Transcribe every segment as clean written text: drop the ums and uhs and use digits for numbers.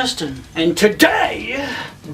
Justin, and today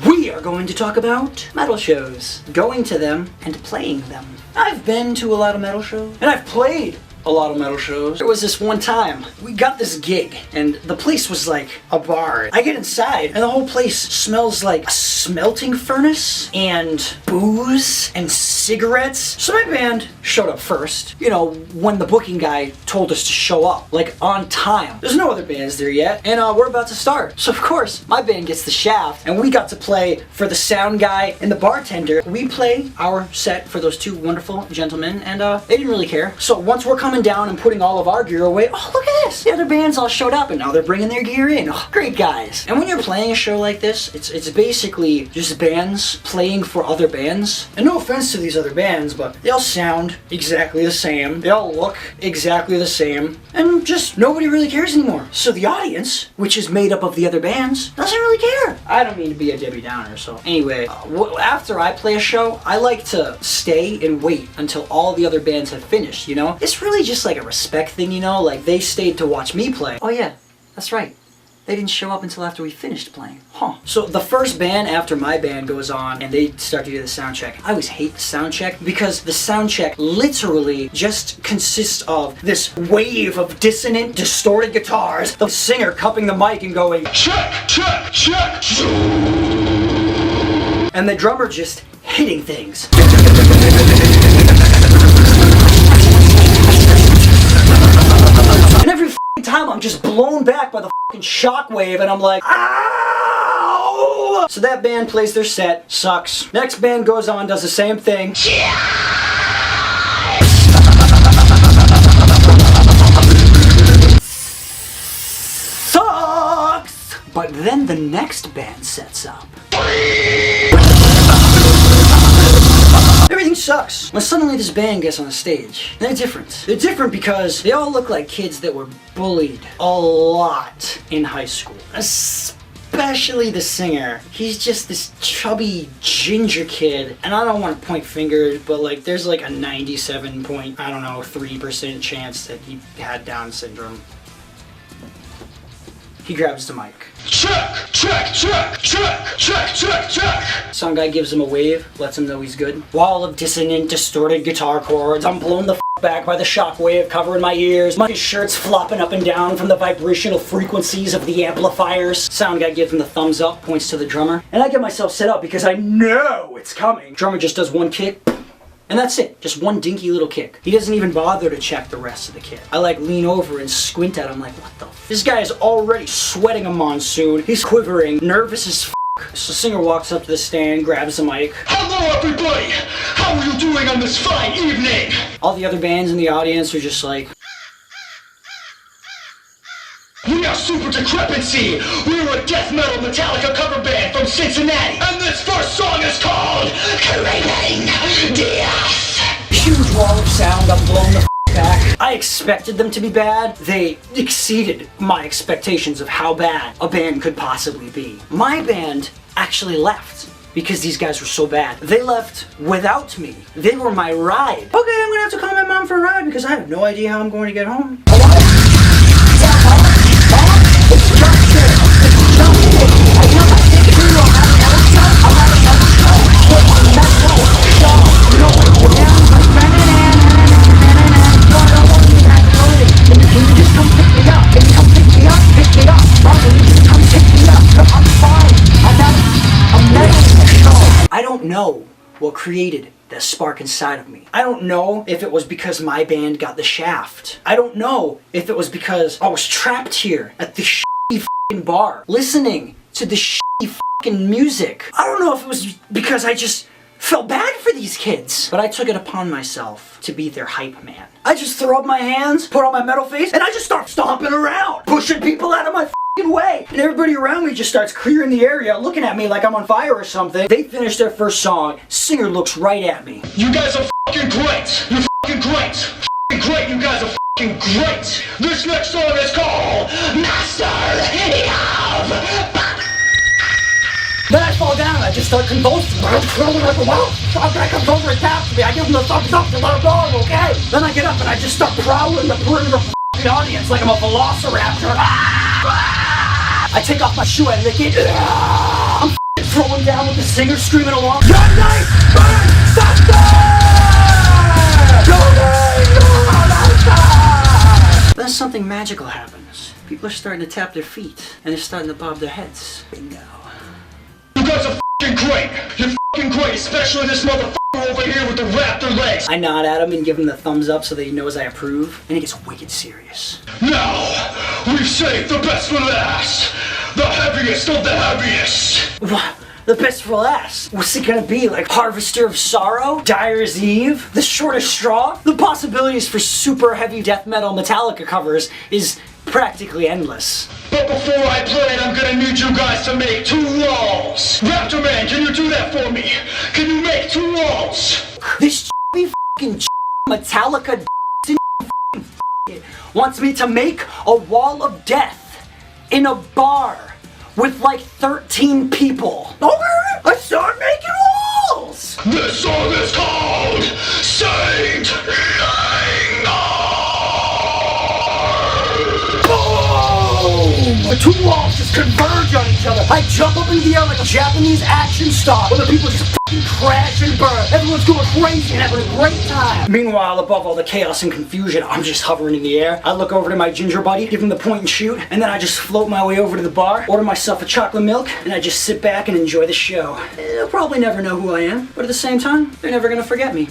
we are going to talk about metal shows, going to them and playing them. I've been to a lot of metal shows, and I've played a lot of metal shows. There was this one time, we got this gig, and the place was like a bar. I get inside, and the whole place smells like a smelting furnace, and booze, and cigarettes. So my band showed up first, you know, when the booking guy told us to show up, like on time. There's no other bands there yet, and we're about to start. So of course, my band gets the shaft, and we got to play for the sound guy and the bartender. We play our set for those two wonderful gentlemen, and they didn't really care. So once we're coming down and putting all of our gear away, oh look at this, the other bands all showed up and now they're bringing their gear in. Oh, great guys. And when you're playing a show like this, it's basically just bands playing for other bands. And no offense to these other bands, but they all sound exactly the same, they all look exactly the same, and just nobody really cares anymore. So the audience, which is made up of the other bands, doesn't really care. I don't mean to be a Debbie Downer, so anyway, after I play a show, I like to stay and wait until all the other bands have finished, you know? It's really just like a respect thing, you know? Like, they stayed to watch me play. Oh yeah, that's right. They didn't show up until after we finished playing. Huh. So the first band after my band goes on and they start to do the sound check. I always hate the sound check because the sound check literally just consists of this wave of dissonant, distorted guitars, the singer cupping the mic and going, check, check, check, and the drummer just hitting things. And every time I'm just blown back by the shockwave and I'm like, ow! So that band plays their set, sucks. Next band goes on, does the same thing. Sucks! But then the next band sets up. Everything sucks when suddenly this band gets on the stage. They're different. They're different because they all look like kids that were bullied a lot in high school. Especially the singer. He's just this chubby ginger kid, and I don't want to point fingers, but like there's like a 97.3% chance that he had Down syndrome. He grabs the mic. Check, check, check, check, check, check, check. Some guy gives him a wave, lets him know he's good. Wall of dissonant, distorted guitar chords. I'm blown the back by the shockwave covering my ears. My shirt's flopping up and down from the vibrational frequencies of the amplifiers. Sound guy gives him the thumbs up, points to the drummer. And I get myself set up because I know it's coming. Drummer just does one kick. And that's it, just one dinky little kick. He doesn't even bother to check the rest of the kit. I like lean over and squint at him like, what the f? This guy is already sweating a monsoon. He's quivering, nervous as f. So the singer walks up to the stand, grabs the mic. Hello everybody! How are you doing on this fine evening? All the other bands in the audience are just like, we are Super Decrepancy! We are a death metal Metallica cover band from Cincinnati! And this first song is called Craving Death! Huge wall of sound, I'm blown the f back. I expected them to be bad. They exceeded my expectations of how bad a band could possibly be. My band actually left because these guys were so bad. They left without me. They were my ride. Okay, I'm gonna have to call my mom for a ride because I have no idea how I'm going to get home. I don't know what created that spark inside of me. I don't know if it was because my band got the shaft. I don't know if it was because I was trapped here at the shitty f***ing bar, listening to the shitty f***ing music. I don't know if it was because I just felt bad for these kids. But I took it upon myself to be their hype man. I just throw up my hands, put on my metal face, and I just start stomping around, pushing people out of my way. And everybody around me just starts clearing the area, looking at me like I'm on fire or something. They finish their first song. Singer looks right at me. You guys are f***ing great. You're f***ing great. F***ing great. You guys are f***ing great. This next song is called Master of... Then I fall down and I just start convulsing. I'm crawling like a wild. Some guy comes over and taps me. I give him the thumbs up to let him know I'm okay. Then I get up and I just start prowling the perimeter of the audience like I'm a velociraptor. I I take off my shoe, I lick it. I'm throwing down with the singer screaming along. Your night burns faster! Then something magical happens. People are starting to tap their feet, and they're starting to bob their heads. Bingo. You guys are f***ing great! You're f***ing great, especially this motherfucker over here with the raptor legs! I nod at him and give him the thumbs up so that he knows I approve, and he gets wicked serious. Now, we've saved the best for last! The heaviest of the heaviest! What? The best for last? What's it gonna be, like Harvester of Sorrow? Dyer's Eve? The Shortest Straw? The possibilities for super heavy death metal Metallica covers is practically endless. But before I play it, I'm gonna need you guys to make 2 walls! Raptor Man, can you do that for me? Can you make 2 walls? This fucking Metallica wants me to make a wall of death in a bar with like 13 people. Okay, I start making walls! This song is called Saint The 2 walls just converge on each other. I jump up in the air like a Japanese action star, where the people just fucking crash and burn. Everyone's going crazy and having a great time. Meanwhile, above all the chaos and confusion, I'm just hovering in the air. I look over to my ginger buddy, give him the point and shoot, and then I just float my way over to the bar, order myself a chocolate milk, and I just sit back and enjoy the show. They'll probably never know who I am, but at the same time, they're never gonna forget me.